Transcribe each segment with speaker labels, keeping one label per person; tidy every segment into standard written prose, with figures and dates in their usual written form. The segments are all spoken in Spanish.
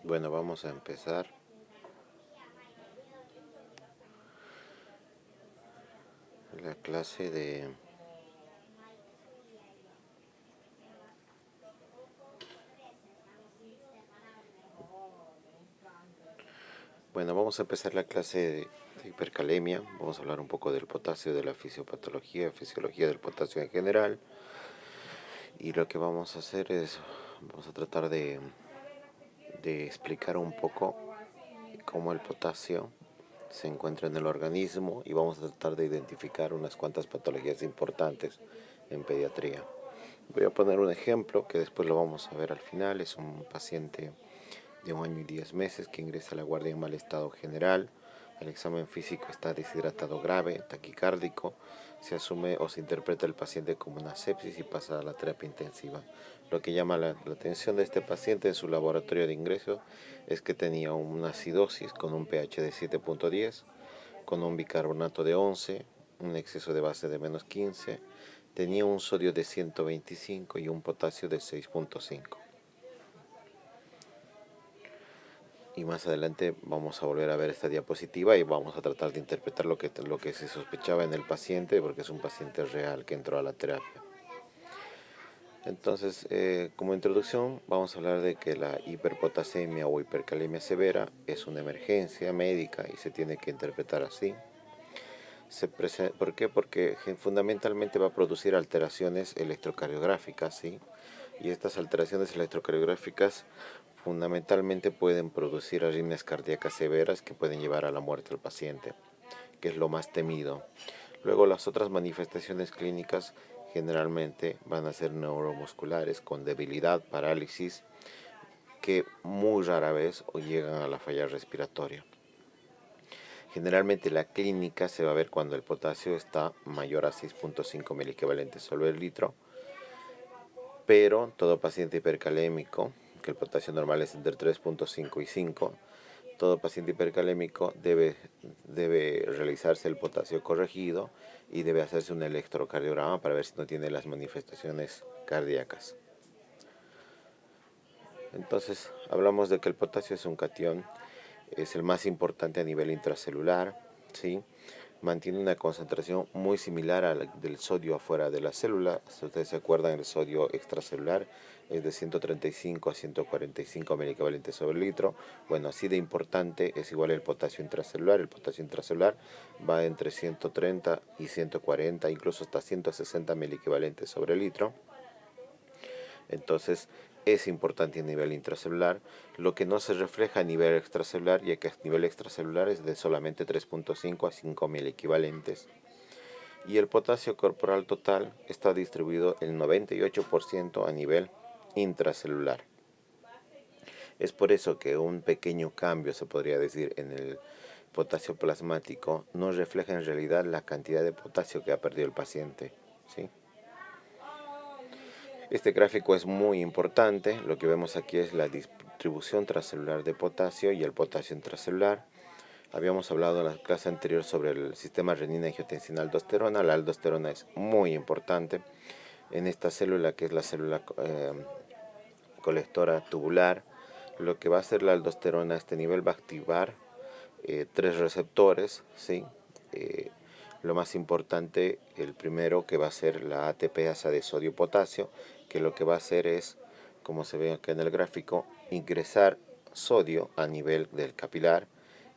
Speaker 1: Bueno, vamos a empezar. La clase de... Bueno, vamos a empezar la clase de hipercalemia. Vamos a hablar un poco del potasio, de la fisiopatología, fisiología del potasio en general. Y lo que vamos a hacer es, vamos a tratar de explicar un poco cómo el potasio se encuentra en el organismo y vamos a tratar de identificar unas cuantas patologías importantes en pediatría. Voy a poner un ejemplo que después lo vamos a ver al final. Es un paciente de 1 año y 10 meses que ingresa a la guardia en mal estado general. Al examen físico está deshidratado grave, taquicárdico. Se asume o se interpreta el paciente como una sepsis y pasa a la terapia intensiva. Lo que llama la atención de este paciente en su laboratorio de ingreso es que tenía una acidosis con un pH de 7.10, con un bicarbonato de 11, un exceso de base de -15, tenía un sodio de 125 y un potasio de 6.5. Y más adelante vamos a volver a ver esta diapositiva y vamos a tratar de interpretar lo que se sospechaba en el paciente, porque es un paciente real que entró a la terapia. Entonces, como introducción, vamos a hablar de que la hiperpotasemia o hipercalemia severa es una emergencia médica y se tiene que interpretar así. ¿Por qué? Porque fundamentalmente va a producir alteraciones electrocardiográficas, ¿sí? Y estas alteraciones electrocardiográficas fundamentalmente pueden producir arritmias cardíacas severas que pueden llevar a la muerte del paciente, que es lo más temido. Luego las otras manifestaciones clínicas generalmente van a ser neuromusculares con debilidad, parálisis, que muy rara vez llegan a la falla respiratoria. Generalmente la clínica se va a ver cuando el potasio está mayor a 6.5 miliequivalentes sobre el litro, pero todo paciente hipercalémico, que el potasio normal es entre 3.5 y 5, todo paciente hipercalémico debe realizarse el potasio corregido y debe hacerse un electrocardiograma para ver si no tiene las manifestaciones cardíacas. Entonces, hablamos de que el potasio es un catión, es el más importante a nivel intracelular, ¿sí? Mantiene una concentración muy similar a la del sodio afuera de la célula. Si ustedes se acuerdan, el sodio extracelular es de 135 a 145 miliequivalentes sobre litro. Bueno, así de importante es igual el potasio intracelular. El potasio intracelular va entre 130 y 140, incluso hasta 160 miliequivalentes sobre litro. Entonces es importante a nivel intracelular, lo que no se refleja a nivel extracelular, ya que a nivel extracelular es de solamente 3.5 a 5 mil equivalentes. Y el potasio corporal total está distribuido el 98% a nivel intracelular. Es por eso que un pequeño cambio, se podría decir, en el potasio plasmático no refleja en realidad la cantidad de potasio que ha perdido el paciente, ¿sí? Este gráfico es muy importante. Lo que vemos aquí es la distribución transcelular de potasio y el potasio intracelular. Habíamos hablado en la clase anterior sobre el sistema renina-angiotensina-aldosterona. La aldosterona es muy importante en esta célula, que es la célula colectora tubular. Lo que va a hacer la aldosterona a este nivel va a activar 3 receptores, ¿sí? Lo más importante, el primero, que va a ser la ATPasa de sodio-potasio, que lo que va a hacer es, como se ve acá en el gráfico, ingresar sodio a nivel del capilar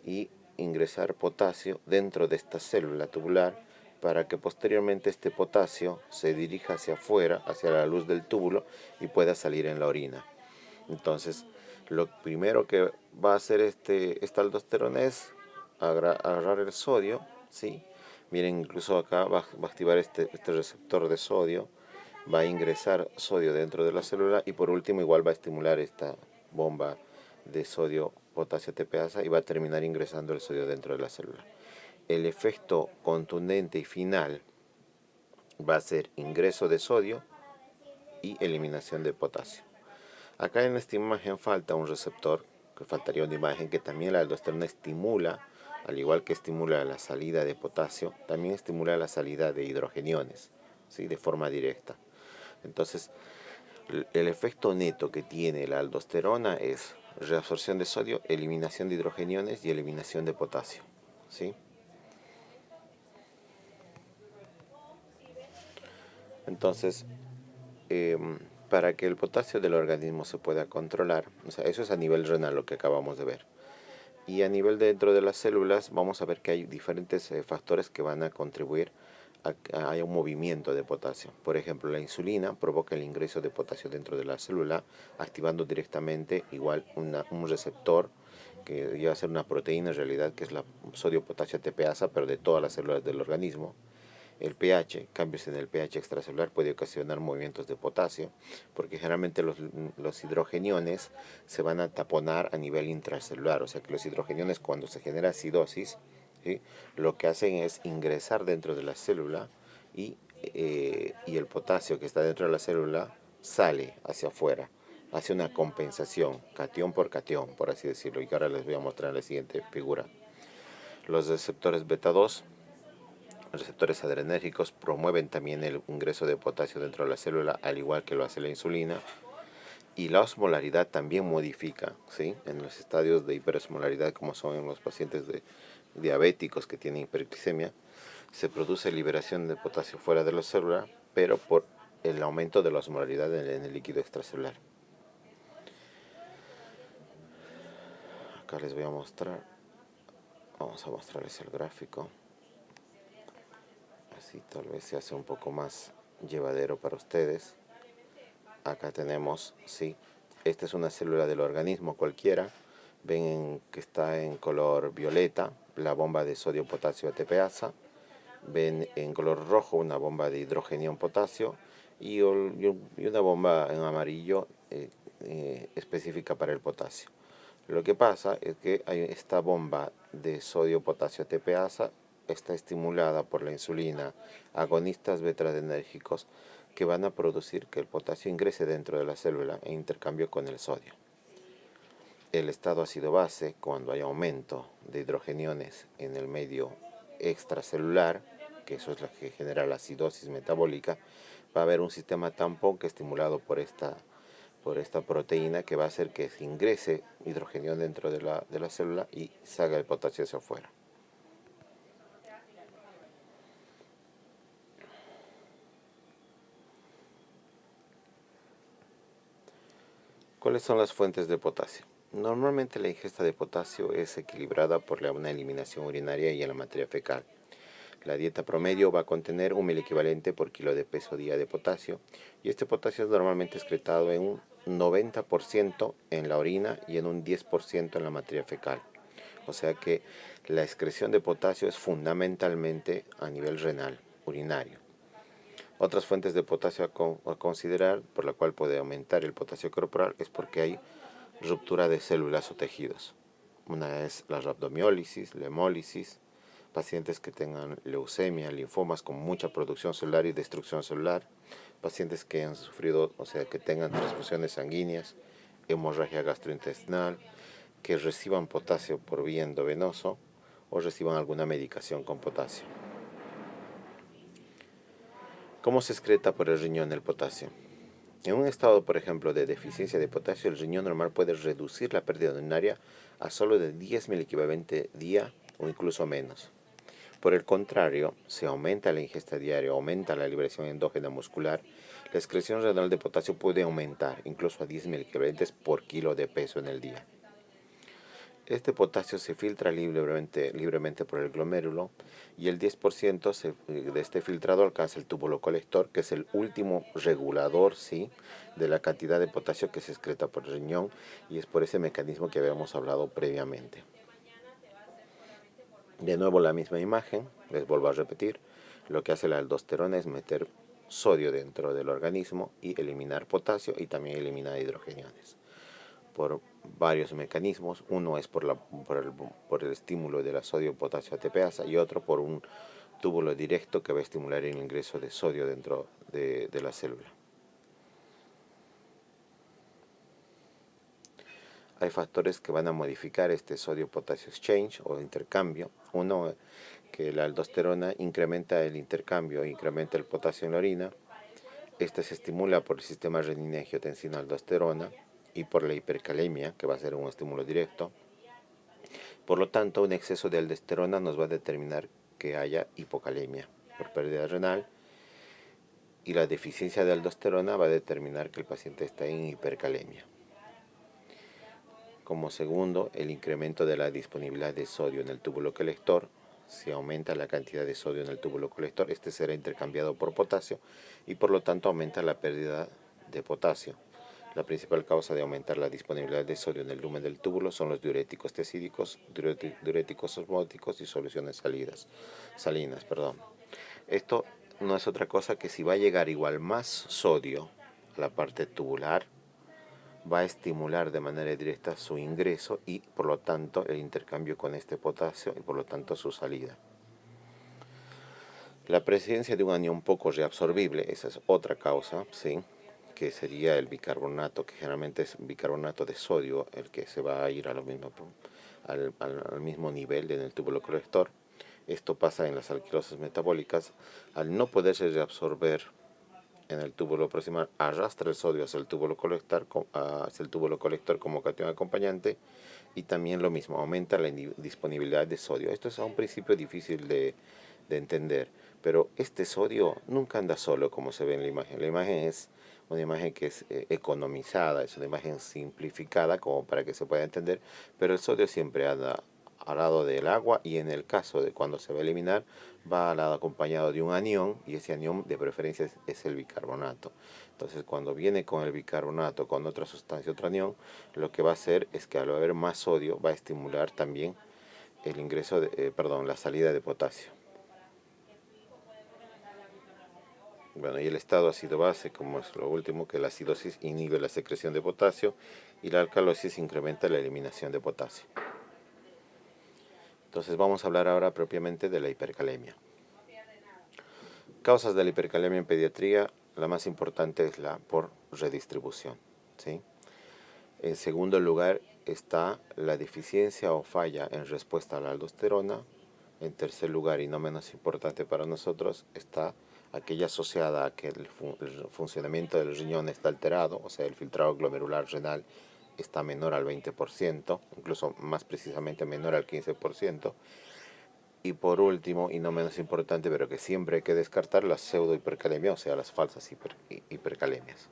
Speaker 1: y ingresar potasio dentro de esta célula tubular para que posteriormente este potasio se dirija hacia afuera, hacia la luz del túbulo y pueda salir en la orina. Entonces, lo primero que va a hacer esta aldosterona es agarrar el sodio, ¿sí? Miren, incluso acá va a activar este receptor de sodio, va a ingresar sodio dentro de la célula y por último igual va a estimular esta bomba de sodio potasio ATPasa y va a terminar ingresando el sodio dentro de la célula. El efecto contundente y final va a ser ingreso de sodio y eliminación de potasio. Acá en esta imagen falta un receptor, que faltaría una imagen que también la aldosterona estimula, al igual que estimula la salida de potasio, también estimula la salida de hidrogeniones, ¿sí? De forma directa. Entonces, el efecto neto que tiene la aldosterona es reabsorción de sodio, eliminación de hidrogeniones y eliminación de potasio, ¿sí? Entonces, para que el potasio del organismo se pueda controlar, o sea, eso es a nivel renal lo que acabamos de ver. Y a nivel dentro de las células vamos a ver que hay diferentes factores que van a contribuir a que haya un movimiento de potasio. Por ejemplo, la insulina provoca el ingreso de potasio dentro de la célula, activando directamente igual un receptor que iba a ser una proteína en realidad, que es la sodio-potasio ATPasa, pero de todas las células del organismo. El pH, cambios en el pH extracelular puede ocasionar movimientos de potasio, porque generalmente los hidrogeniones se van a taponar a nivel intracelular, o sea que los hidrogeniones cuando se genera acidosis, ¿sí?, lo que hacen es ingresar dentro de la célula y el potasio que está dentro de la célula sale hacia afuera, hace una compensación, cation por cation, por así decirlo, y que ahora les voy a mostrar en la siguiente figura. Los receptores beta 2, receptores adrenérgicos, promueven también el ingreso de potasio dentro de la célula, al igual que lo hace la insulina. Y la osmolaridad también modifica, ¿sí?, en los estadios de hiperosmolaridad, como son en los pacientes diabéticos que tienen hiperglicemia, se produce liberación de potasio fuera de la célula, pero por el aumento de la osmolaridad en el líquido extracelular. Acá les voy a mostrar, vamos a mostrarles el gráfico. Así tal vez se hace un poco más llevadero para ustedes. Acá tenemos, sí, esta es una célula del organismo cualquiera. Ven que está en color violeta la bomba de sodio-potasio ATPasa. Ven en color rojo una bomba de hidrogenión potasio y una bomba en amarillo específica para el potasio. Lo que pasa es que esta bomba de sodio-potasio ATPasa está estimulada por la insulina, agonistas beta-adrenérgicos que van a producir que el potasio ingrese dentro de la célula en intercambio con el sodio. El estado ácido-base, cuando hay aumento de hidrogeniones en el medio extracelular, que eso es lo que genera la acidosis metabólica, va a haber un sistema tampón que estimulado por esta proteína que va a hacer que se ingrese hidrogenión dentro de la célula y salga el potasio hacia afuera. ¿Cuáles son las fuentes de potasio? Normalmente la ingesta de potasio es equilibrada por una eliminación urinaria y en la materia fecal. La dieta promedio va a contener un miliequivalente por kilo de peso día de potasio, y este potasio es normalmente excretado en un 90% en la orina y en un 10% en la materia fecal. O sea que la excreción de potasio es fundamentalmente a nivel renal, urinario. Otras fuentes de potasio a considerar, por la cual puede aumentar el potasio corporal, es porque hay ruptura de células o tejidos. Una es la rhabdomiólisis, la hemólisis, pacientes que tengan leucemia, linfomas con mucha producción celular y destrucción celular, pacientes que han sufrido, o sea, que tengan transfusiones sanguíneas, hemorragia gastrointestinal, que reciban potasio por vía endovenoso o reciban alguna medicación con potasio. ¿Cómo se excreta por el riñón el potasio? En un estado, por ejemplo, de deficiencia de potasio, el riñón normal puede reducir la pérdida urinaria a solo de 10 miliequivalente día o incluso menos. Por el contrario, si aumenta la ingesta diaria o aumenta la liberación endógena muscular, la excreción renal de potasio puede aumentar incluso a 10 miliequivalentes por kilo de peso en el día. Este potasio se filtra libremente por el glomérulo y el 10% de este filtrado alcanza el túbulo colector, que es el último regulador, ¿sí?, de la cantidad de potasio que se excreta por el riñón, y es por ese mecanismo que habíamos hablado previamente. De nuevo la misma imagen, les vuelvo a repetir, lo que hace la aldosterona es meter sodio dentro del organismo y eliminar potasio y también eliminar hidrogeniones por varios mecanismos. Uno es por el estímulo de la sodio-potasio ATPasa y otro por un túbulo directo que va a estimular el ingreso de sodio dentro de la célula. Hay factores que van a modificar este sodio-potasio exchange o intercambio. Uno, que la aldosterona incrementa el intercambio, incrementa el potasio en la orina. Este se estimula por el sistema renina-angiotensina-aldosterona y por la hipercalemia, que va a ser un estímulo directo. Por lo tanto, un exceso de aldosterona nos va a determinar que haya hipocalemia por pérdida renal, y la deficiencia de aldosterona va a determinar que el paciente está en hipercalemia. Como segundo, el incremento de la disponibilidad de sodio en el túbulo colector. Si aumenta la cantidad de sodio en el túbulo colector, este será intercambiado por potasio y por lo tanto aumenta la pérdida de potasio. La principal causa de aumentar la disponibilidad de sodio en el lumen del túbulo son los diuréticos tesídicos, diuréticos osmóticos y soluciones salinas. Esto no es otra cosa que si va a llegar igual más sodio a la parte tubular, va a estimular de manera directa su ingreso y por lo tanto el intercambio con este potasio y por lo tanto su salida. La presencia de un anión poco reabsorbible, esa es otra causa, ¿sí? Que sería el bicarbonato, que generalmente es bicarbonato de sodio el que se va a ir al mismo nivel en el túbulo colector. Esto pasa en las alquilosas metabólicas. Al no poderse reabsorber en el túbulo proximal, arrastra el sodio hacia el túbulo colector como cation acompañante, y también lo mismo, aumenta la disponibilidad de sodio. Esto es a un principio difícil de entender, pero este sodio nunca anda solo como se ve en la imagen. La imagen es una imagen que es economizada, es una imagen simplificada como para que se pueda entender, pero el sodio siempre anda al lado del agua, y en el caso de cuando se va a eliminar, va al lado acompañado de un anión, y ese anión de preferencia es el bicarbonato. Entonces cuando viene con el bicarbonato, con otra sustancia, otro anión, lo que va a hacer es que al haber más sodio va a estimular también el ingreso la salida de potasio. Bueno, y el estado ácido-base, como es lo último, que la acidosis inhibe la secreción de potasio y la alcalosis incrementa la eliminación de potasio. Entonces vamos a hablar ahora propiamente de la hipercalemia. Causas de la hipercalemia en pediatría, la más importante es la por redistribución, ¿sí? En segundo lugar está la deficiencia o falla en respuesta a la aldosterona. En tercer lugar, y no menos importante para nosotros, está aquella asociada a que el funcionamiento del riñón está alterado, o sea, el filtrado glomerular renal está menor al 20%, incluso más precisamente menor al 15%. Y por último, y no menos importante, pero que siempre hay que descartar, la pseudohipercalemia, o sea, las falsas hipercalemias.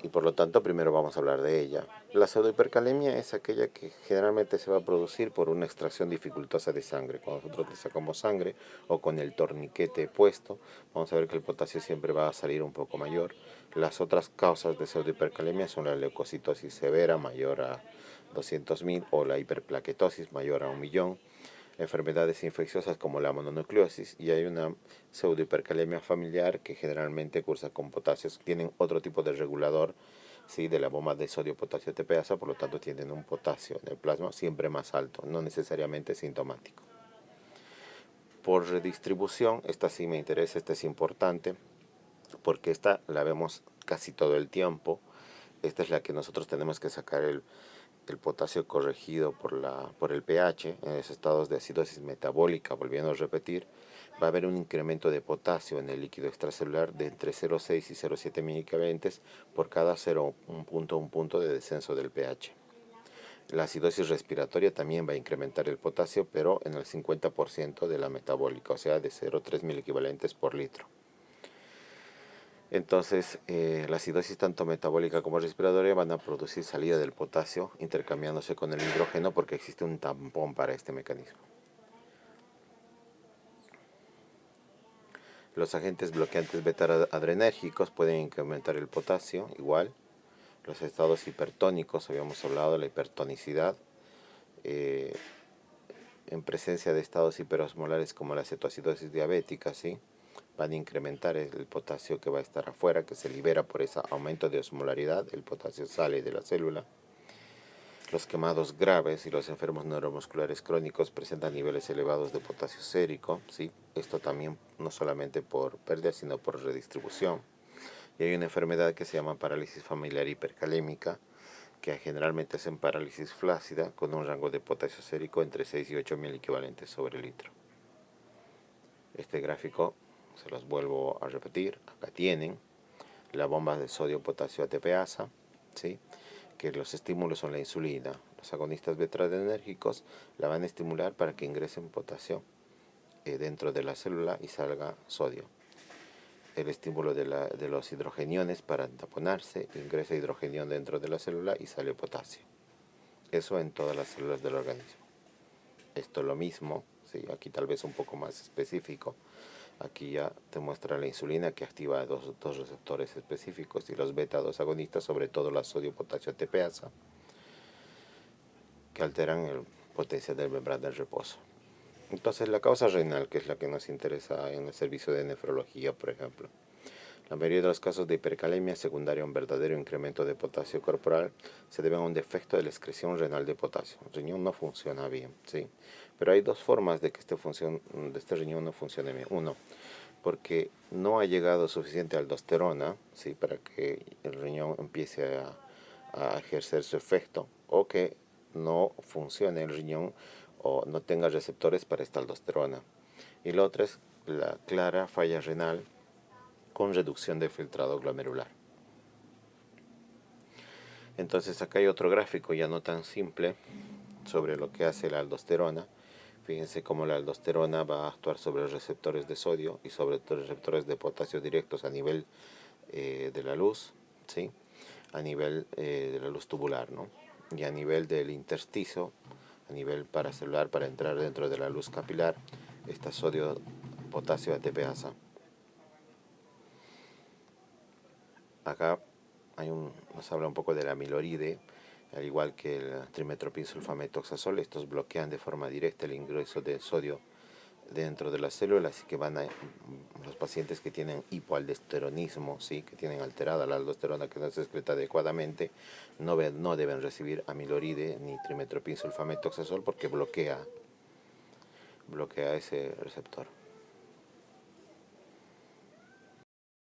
Speaker 1: Y por lo tanto primero vamos a hablar de ella. La pseudohipercalemia es aquella que generalmente se va a producir por una extracción dificultosa de sangre. Cuando nosotros le sacamos sangre o con el torniquete puesto, vamos a ver que el potasio siempre va a salir un poco mayor. Las otras causas de pseudohipercalemia son la leucocitosis severa mayor a 200.000 o la hiperplaquetosis mayor a 1.000.000. Enfermedades infecciosas como la mononucleosis, y hay una pseudohipercalemia familiar que generalmente cursa con potasios. Tienen otro tipo de regulador, ¿sí?, de la bomba de sodio-potasio ATPasa, por lo tanto tienen un potasio en el plasma siempre más alto, no necesariamente sintomático. Por redistribución, esta sí me interesa, esta es importante, porque esta la vemos casi todo el tiempo. Esta es la que nosotros tenemos que sacar el potasio corregido por el pH. En los estados de acidosis metabólica, volviendo a repetir, va a haber un incremento de potasio en el líquido extracelular de entre 0,6 y 0,7 miliequivalentes por cada 0,1 punto de descenso del pH. La acidosis respiratoria también va a incrementar el potasio, pero en el 50% de la metabólica, o sea, de 0,3 miliequivalentes por litro. Entonces, la acidosis tanto metabólica como respiratoria van a producir salida del potasio intercambiándose con el hidrógeno, porque existe un tampón para este mecanismo. Los agentes bloqueantes beta-adrenérgicos pueden incrementar el potasio, igual. Los estados hipertónicos, habíamos hablado de la hipertonicidad, en presencia de estados hiperosmolares como la cetoacidosis diabética, ¿sí?, van a incrementar el potasio que va a estar afuera, que se libera por ese aumento de osmolaridad. El potasio sale de la célula. Los quemados graves y los enfermos neuromusculares crónicos presentan niveles elevados de potasio sérico, ¿sí? Esto también no solamente por pérdida, sino por redistribución. Y hay una enfermedad que se llama parálisis familiar hipercalémica, que generalmente es en parálisis flácida, con un rango de potasio sérico entre 6 y 8 mil equivalentes sobre litro. Este gráfico Se los vuelvo a repetir. Acá tienen la bomba de sodio-potasio ATPasa, ¿sí? Que los estímulos son la insulina. Los agonistas beta-adrenérgicos la van a estimular para que ingresen potasio dentro de la célula y salga sodio. El estímulo de los hidrogeniones para taponarse, ingresa hidrogenión dentro de la célula y sale potasio. Eso en todas las células del organismo. Esto es lo mismo, ¿sí? Aquí tal vez un poco más específico. Aquí ya te muestra la insulina que activa dos receptores específicos y los beta-2 agonistas, sobre todo la sodio-potasio ATPasa, que alteran el potencial del membrana del reposo. Entonces la causa renal, que es la que nos interesa en el servicio de nefrología, por ejemplo. La mayoría de los casos de hipercalemia secundaria a un verdadero incremento de potasio corporal se deben a un defecto de la excreción renal de potasio. El riñón no funciona bien, ¿sí? Pero hay dos formas de que este riñón no funcione bien. Uno, porque no ha llegado suficiente aldosterona, ¿sí? Para que el riñón empiece a ejercer su efecto, o que no funcione el riñón o no tenga receptores para esta aldosterona. Y la otra es la clara falla renal con reducción de filtrado glomerular. Entonces acá hay otro gráfico ya no tan simple sobre lo que hace la aldosterona. Fíjense cómo la aldosterona va a actuar sobre los receptores de sodio y sobre los receptores de potasio directos a nivel de la luz, ¿sí? A nivel de la luz tubular, ¿no? Y a nivel del intersticio, a nivel paracelular, para entrar dentro de la luz capilar, está sodio, potasio ATPasa. Acá nos habla un poco de la amiloride, al igual que el trimetropinsulfametoxazol. Estos bloquean de forma directa el ingreso de sodio dentro de las células, y que van a los pacientes que tienen hipoaldosteronismo, ¿sí? Que tienen alterada la aldosterona, que no se excreta adecuadamente, no deben recibir amiloride ni trimetropinsulfametoxazol porque bloquea ese receptor.